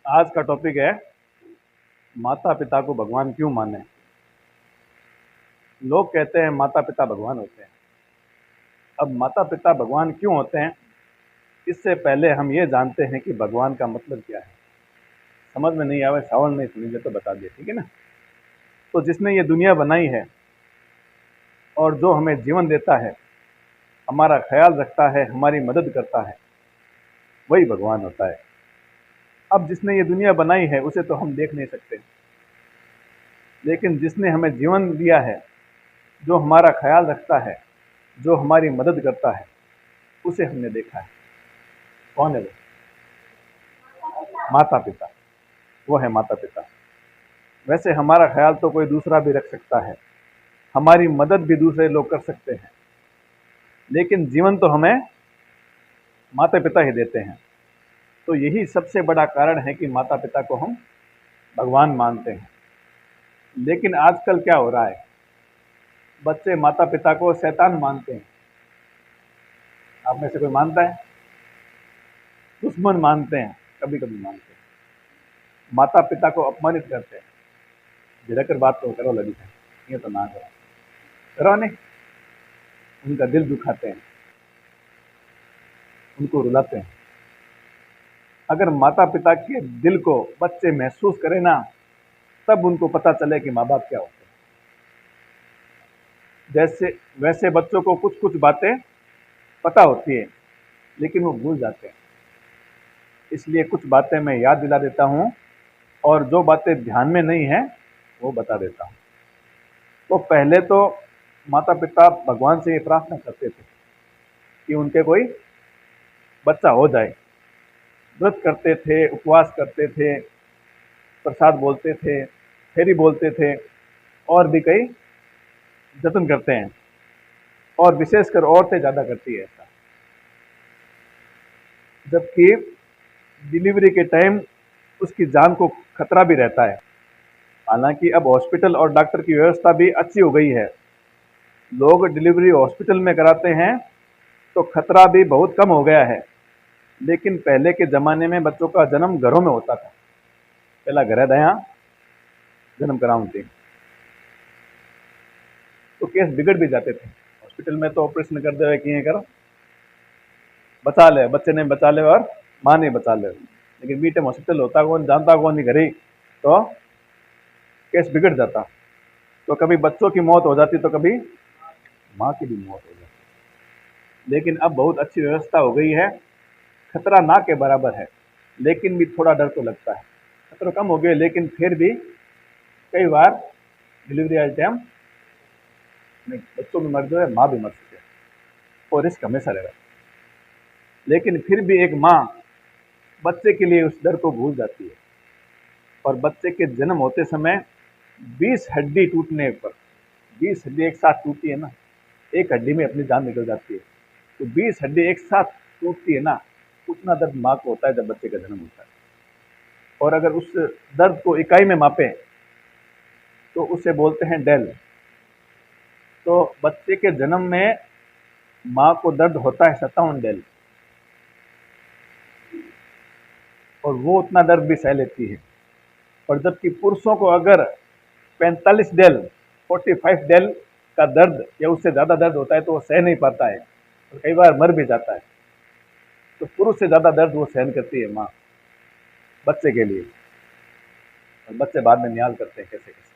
आज का टॉपिक है माता पिता को भगवान क्यों माने। लोग कहते हैं माता पिता भगवान होते हैं। अब माता पिता भगवान क्यों होते हैं, इससे पहले हम ये जानते हैं कि भगवान का मतलब क्या है। समझ में नहीं आवे, सवाल नहीं सुनीजे तो बता दिए, ठीक है ना। तो जिसने ये दुनिया बनाई है और जो हमें जीवन देता है, हमारा ख्याल रखता है, हमारी मदद करता है, वही भगवान होता है। अब जिसने ये दुनिया बनाई है उसे तो हम देख नहीं सकते, लेकिन जिसने हमें जीवन दिया है, जो हमारा ख्याल रखता है, जो हमारी मदद करता है, उसे हमने देखा है। कौन है वो? माता पिता। वो है माता पिता। वैसे हमारा ख्याल तो कोई दूसरा भी रख सकता है, हमारी मदद भी दूसरे लोग कर सकते हैं, लेकिन जीवन तो हमें माता पिता ही देते हैं। तो यही सबसे बड़ा कारण है कि माता पिता को हम भगवान मानते हैं। लेकिन आजकल क्या हो रहा है, बच्चे माता पिता को शैतान मानते हैं। आप में से कोई मानता है? दुश्मन मानते हैं, कभी कभी मानते हैं। माता पिता को अपमानित करते हैं। झिड़क कर बात तो करो, लगी है ये तो ना करो, करो नहीं। उनका दिल दुखाते हैं, उनको रुलाते हैं। अगर माता पिता के दिल को बच्चे महसूस करें ना, तब उनको पता चले कि माँ बाप क्या होते हैं। जैसे वैसे बच्चों को कुछ कुछ बातें पता होती है, लेकिन वो भूल जाते हैं। इसलिए कुछ बातें मैं याद दिला देता हूँ, और जो बातें ध्यान में नहीं है वो बता देता हूँ। तो पहले तो माता पिता भगवान से ये प्रार्थना करते थे कि उनके कोई बच्चा हो जाए। व्रत करते थे, उपवास करते थे, प्रसाद बोलते थे, फेरी बोलते थे, और भी कई जतन करते हैं। और विशेषकर औरतें ज़्यादा करती है ऐसा। जबकि डिलीवरी के टाइम उसकी जान को खतरा भी रहता है। हालांकि अब हॉस्पिटल और डॉक्टर की व्यवस्था भी अच्छी हो गई है, लोग डिलीवरी हॉस्पिटल में कराते हैं, तो खतरा भी बहुत कम हो गया है। लेकिन पहले के ज़माने में बच्चों का जन्म घरों में होता था। पहला घर दया जन्म कराऊं थी, तो केस बिगड़ भी जाते थे। हॉस्पिटल में तो ऑपरेशन कर दे कि करो, बचा ले, बच्चे ने बचा ले और माँ ने बचा ले। लेकिन बीटे हॉस्पिटल होता कौन, जानता कौन नहीं घरे, तो केस बिगड़ जाता। तो कभी बच्चों की मौत हो जाती, तो कभी माँ की भी मौत हो जाती। लेकिन अब बहुत अच्छी व्यवस्था हो गई है, खतरा ना के बराबर है, लेकिन भी थोड़ा डर तो लगता है। खतरा कम हो गया, लेकिन फिर भी कई बार डिलीवरी वाले टाइम बच्चों भी मर जाए, माँ भी मर सके, और रिस्क हमेशा रहेगा। लेकिन फिर भी एक माँ बच्चे के लिए उस डर को भूल जाती है। और बच्चे के जन्म होते समय 20 हड्डी टूटने पर, 20 हड्डी एक साथ टूटी है ना, एक हड्डी में अपनी जान निकल जाती है। तो 20 हड्डी एक साथ टूटती है ना, उतना दर्द माँ को होता है जब बच्चे का जन्म होता है। और अगर उस दर्द को इकाई में मापे तो उसे बोलते हैं डेल। तो बच्चे के जन्म में माँ को दर्द होता है 57 डेल, और वो उतना दर्द भी सह लेती है। और जबकि पुरुषों को अगर 45 डेल, 45 डेल का दर्द या उससे ज़्यादा दर्द होता है तो वो सह नहीं पाता है, और कई बार मर भी जाता है। तो पुरुष से ज़्यादा दर्द वो सहन करती है माँ बच्चे के लिए, और बच्चे बाद में न्याल करते हैं कैसे कैसे।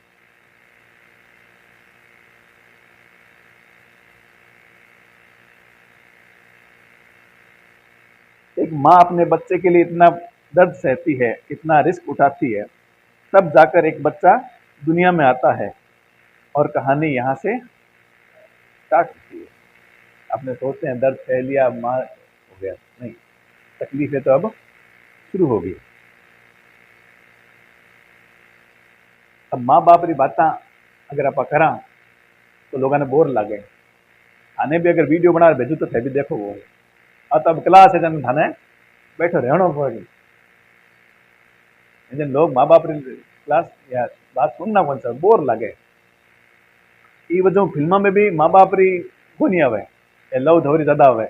एक माँ अपने बच्चे के लिए इतना दर्द सहती है, इतना रिस्क उठाती है, तब जाकर एक बच्चा दुनिया में आता है, और कहानी यहाँ से स्टार्ट होती है। आपने सोचते हैं दर्द सह लिया, माँ हो गया, नहीं, तकलीफें तो अब शुरू हो गई। अब माँ बाप री बात अगर आप करा तो लोगों ने बोर लागे। थाने भी अगर वीडियो बना भेजू तो थे भी देखो वो, अब क्लास है जन थाने बैठो रहना पड़े। जन लोग माँ बाप री क्लास या बात सुनना कौन सा बोर लागे। ये वजह फिल्म में भी माँ बाप री को नहीं आवे, लव धवरी ज्यादा आवे।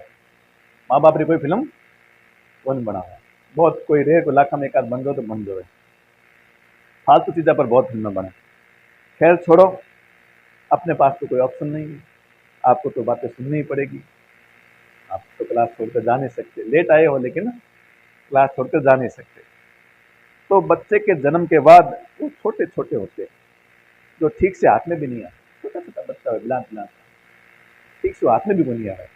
माँ बाप री कोई फिल्म कौन बनावे, बहुत कोई रेर को लाखा में एक आध बन जाओ तो बन जाए, फालतू चीज़ों पर बहुत फिल्में बने। खैर छोड़ो, अपने पास तो कोई ऑप्शन नहीं है, आपको तो बातें सुननी ही पड़ेगी। आप तो क्लास छोड़कर जा नहीं सकते, लेट आए हो लेकिन क्लास छोड़कर जा नहीं सकते। तो बच्चे के जन्म के बाद वो छोटे छोटे होते हैं, जो ठीक से हाथ में भी नहीं आते, छोटा छोटा बच्चा है, बिलात बिलात ठीक से हाथ में भी नहीं आ रहा है,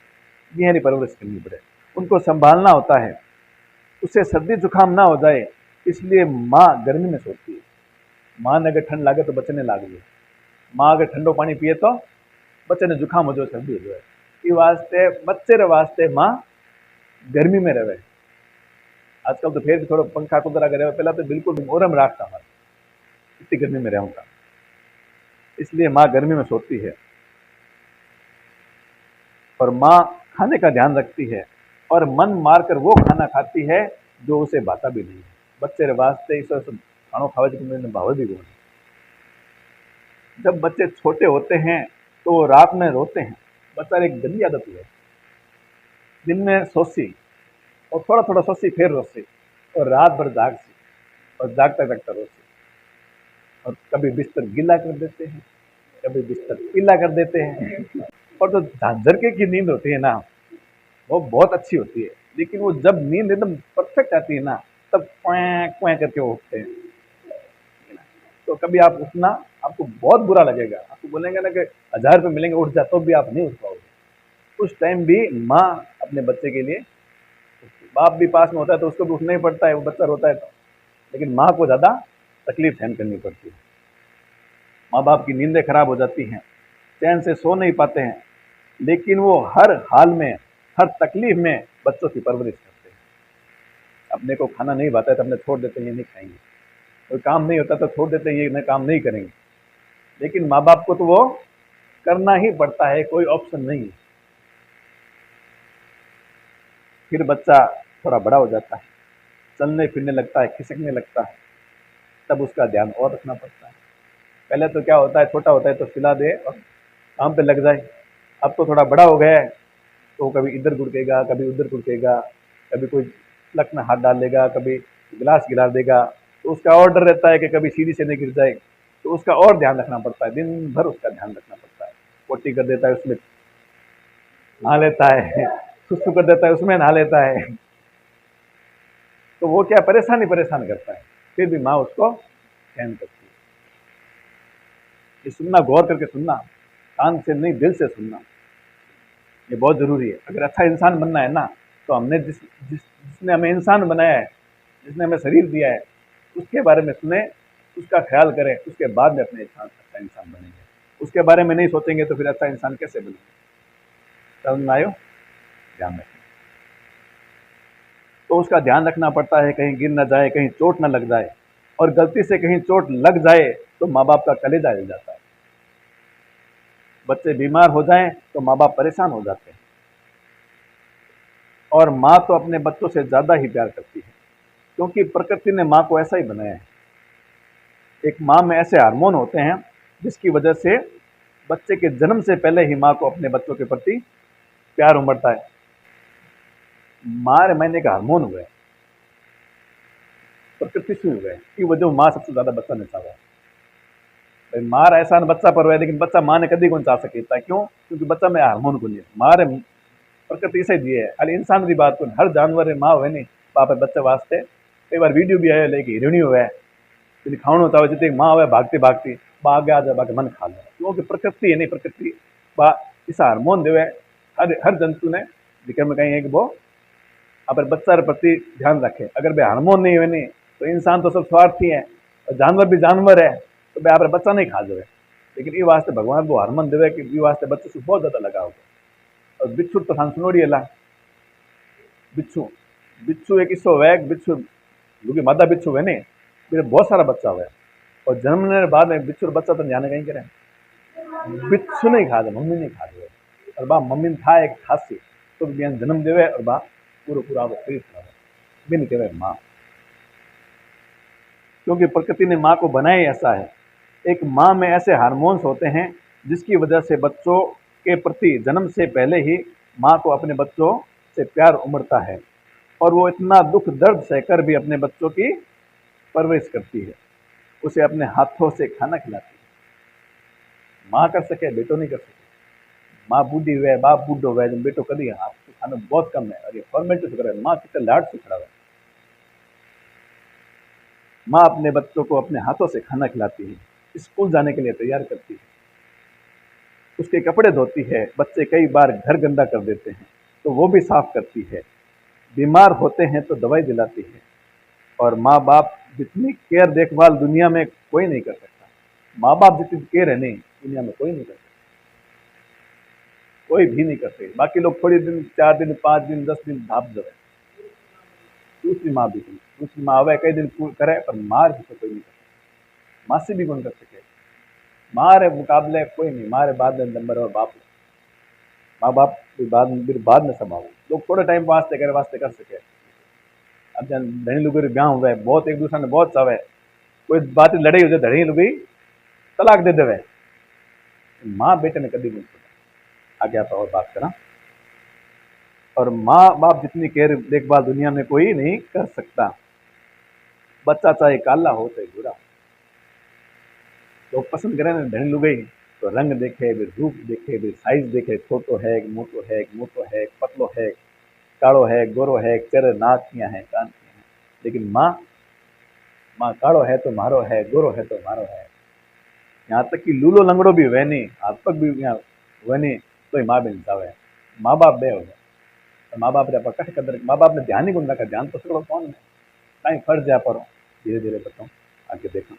गहरी परवरिश करनी पड़े, उनको संभालना होता है, उसे सर्दी जुकाम ना हो जाए, इसलिए माँ गर्मी में सोती है। माँ ने अगर ठंड लागे तो बच्चे ने लाग लिया, माँ अगर ठंडो पानी पिए तो बच्चे ने जुकाम हो जाए, सर्दी हो जाए, ये वास्ते बच्चे रे वास्ते माँ गर्मी में रहे। आजकल तो फिर भी थोड़ा पंखा कुदरा करे, पहला तो बिल्कुल मोरम राखता हमारा, इतनी गर्मी में रहूंगा, इसलिए माँ गर्मी में सोती है। और माँ खाने का ध्यान रखती है और मन मारकर वो खाना खाती है जो उसे भाता भी नहीं है। बच्चे रे वास्ते इस खानो खावे जो मैंने भाव भी बोले। जब बच्चे छोटे होते हैं तो वो रात में रोते हैं, बच्चा एक गंदी आदत है, दिन में सोसी और थोड़ा थोड़ा सोसी फिर रोसी और रात भर जागसी और जागता जागता रोसी, और कभी बिस्तर गीला कर देते हैं, कभी बिस्तर पीला कर देते हैं। और जो झांझरके की नींद होती है ना, वो बहुत अच्छी होती है, लेकिन वो जब नींद एकदम परफेक्ट आती है ना, तब क्वैं क्वैं करके वो उठते हैं। तो कभी आप उठना, आपको बहुत बुरा लगेगा, आपको बोलेंगे ना कि 1000 रुपये मिलेंगे उठ जा, तो भी आप नहीं उठ पाओगे। उस टाइम भी माँ अपने बच्चे के लिए, बाप भी पास में होता है तो उसको भी उठना ही पड़ता है, वो बच्चा रोता है तो, लेकिन माँ को ज़्यादा तकलीफ सहन करनी पड़ती है। माँ बाप की नींदें खराब हो जाती हैं, चैन से सो नहीं पाते हैं, लेकिन वो हर हाल में, हर तकलीफ में बच्चों की परवरिश करते हैं। अपने को खाना नहीं भाता है तो अपने छोड़ देते हैं, ये नहीं खाएंगे, कोई काम नहीं होता तो छोड़ देते हैं, ये काम नहीं करेंगे, लेकिन माँ बाप को तो वो करना ही पड़ता है, कोई ऑप्शन नहीं है। फिर बच्चा थोड़ा बड़ा हो जाता है, चलने फिरने लगता है, खिसकने लगता है, तब उसका ध्यान और रखना पड़ता है। पहले तो क्या होता है, छोटा होता है तो खिला दे और काम पे लग जाए, अब तो थोड़ा बड़ा हो गया है तो कभी इधर गुड़केगा, कभी उधर गुड़केगा, कभी कोई लक में हाथ डाल देगा, कभी गिलास गिरा देगा, तो उसका और डर रहता है कि कभी सीढ़ी से नहीं गिर जाए, तो उसका और ध्यान रखना पड़ता है, दिन भर उसका ध्यान रखना पड़ता है। पोटी कर देता है उसमें नहा लेता है, सुसु कर देता है उसमें नहा लेता है, तो वो क्या परेशान करता है, फिर भी माँ उसको सहन करती है। ये सुनना, गौर करके सुनना, कान से नहीं दिल से सुनना, ये बहुत जरूरी है। अगर अच्छा इंसान बनना है ना, तो हमने जिसने हमें इंसान बनाया है, जिसने हमें शरीर दिया है, उसके बारे में सुने, उसका ख्याल करें, उसके बाद में अपने अच्छा इंसान बनेंगे। उसके बारे में नहीं सोचेंगे तो फिर अच्छा इंसान कैसे बनेंगे? समझ में आयो? ध्यान रखें। तो उसका ध्यान रखना पड़ता है, कहीं गिर ना जाए, कहीं चोट ना लग जाए, और गलती से कहीं चोट लग जाए तो माँ बाप का कलेजा हिल जाता है। बच्चे बीमार हो जाएं तो माँ बाप परेशान हो जाते हैं, और माँ तो अपने बच्चों से ज़्यादा ही प्यार करती है, क्योंकि प्रकृति ने माँ को ऐसा ही बनाया है। एक माँ में ऐसे हार्मोन होते हैं जिसकी वजह से बच्चे के जन्म से पहले ही माँ को अपने बच्चों के प्रति प्यार उमड़ता है। माँ महीने का हार्मोन हुआ है, प्रकृति से हुआ है, की वजह माँ सबसे ज़्यादा बच्चा ने चाहा है। मार एहसान बच्चा पर हुआ है, लेकिन बच्चा माँ ने कभी कौन चाह सकेता, क्यों? क्योंकि बच्चा में हार्मोन को नहीं, मारे प्रकृति से दिए है। खाली इंसान की बात को, हर जानवर माँ हुए नहीं बाप है बच्चे वास्ते। कई बार वीडियो भी आया लेकिन हिरणी हुआ है, खाणो होता है जितनी माँ हुआ भागती भागती बा आगे आ जाए, बाकी मन खा ले, क्योंकि प्रकृति है नहीं, प्रकृति बा इस हार्मोन देवे हर जंतु ने दिखे में कहीं है कि वो अगर बच्चा के प्रति ध्यान रखे। अगर वे हार्मोन नहीं हुए नहीं तो इंसान तो सब स्वार्थी है, और जानवर भी जानवर है, तो वे आप बच्चा नहीं खा जाए। लेकिन ये वास्ते भगवान वो हार्मोन देवे कि ये वास्ते बच्चे से बहुत ज़्यादा लगाव है। और बिच्छू तो थान सुनोड़ी है, बिच्छू बिच्छू एक हिस्सो है, बिच्छू क्योंकि मादा बिच्छू है नहीं, फिर बहुत सारा बच्चा हुआ है, और जन्मने के बाद में बिच्छू बच्चा तो जाने कहीं करें, बिच्छू नहीं खा जाए, मम्मी नहीं खा जाए, और बा मम्मी था एक खासी तो बिहान जन्म देवे, और बा पूरा पूरा शरीर खा बिन कहे माँ, क्योंकि प्रकृति ने माँ को बनाया ऐसा है। एक माँ में ऐसे हार्मोन्स होते हैं जिसकी वजह से बच्चों के प्रति जन्म से पहले ही माँ को अपने बच्चों से प्यार उमड़ता है और वो इतना दुख दर्द सहकर भी अपने बच्चों की परवरिश करती है, उसे अपने हाथों से खाना खिलाती है। माँ कर सके, बेटो नहीं कर सके। माँ बूढ़ी हुए, बाप बूढ़ो हुए, जब बेटो कभी हाथ से खाना बहुत कम है और ये फॉर्मेलिटी से करे, माँ कितने लाड से खड़ा है। माँ अपने बच्चों को अपने हाथों से खाना खिलाती है, स्कूल जाने के लिए तैयार करती है, उसके कपड़े धोती है। बच्चे कई बार घर गंदा कर देते हैं तो वो भी साफ करती है। बीमार होते हैं तो दवाई दिलाती है। और माँ बाप जितनी केयर देखभाल दुनिया में कोई नहीं कर सकता। माँ बाप जितनी केयर है नहीं, दुनिया में कोई नहीं कर सकता, कोई भी नहीं करते। बाकी लोग थोड़ी दिन, 4 दिन, 5 दिन, 10 दिन भाप जाए। दूसरी माँ भी, दूसरी माँ आवे कई दिन करे, पर मार भी तो कोई नहीं करता। माँ से भी कौन कर सके। मारे मुकाबले कोई नहीं, मारे बाद में नंबर और बाप। माँ बाप बाद में संभालो। लोग थोड़े टाइम वास्ते कर सके। अब जन धनी लोग ब्याह हुए, बहुत एक दूसरे ने बहुत चावे, कोई बात लड़ाई हो जाए, धनी लोग तलाक दे देवे। माँ बेटे ने कभी नहीं सुना। आगे आप और बात करा। और माँ बाप जितनी केयर देखभाल दुनिया में कोई नहीं कर सकता। बच्चा चाहे काला हो चाहे गोरा, तो पसंद करें ना धनी लुगाई, तो रंग देखे, फिर रूप देखे, फिर साइज देखे, छोटो है, मोटो है, मोटो है, पतलो है, काड़ो है, गोरो है, चेहरे नाक किया है, कान किया है। लेकिन माँ, माँ काड़ो है तो मारो है, गोरो है तो मारो है। यहाँ तक कि लूलो लंगड़ो भी वह नहीं, हाथ तक भी यहाँ वह नहीं, तो माँ भी नहीं है। माँ बाप बे हो गए, तो माँ बाप ने कट कदर, माँ बाप ने ध्यान ही कौन रखा। ध्यान तो सगड़ो कौन है, कहीं फर्ज जा पर धीरे धीरे बताऊँ, आगे देखो।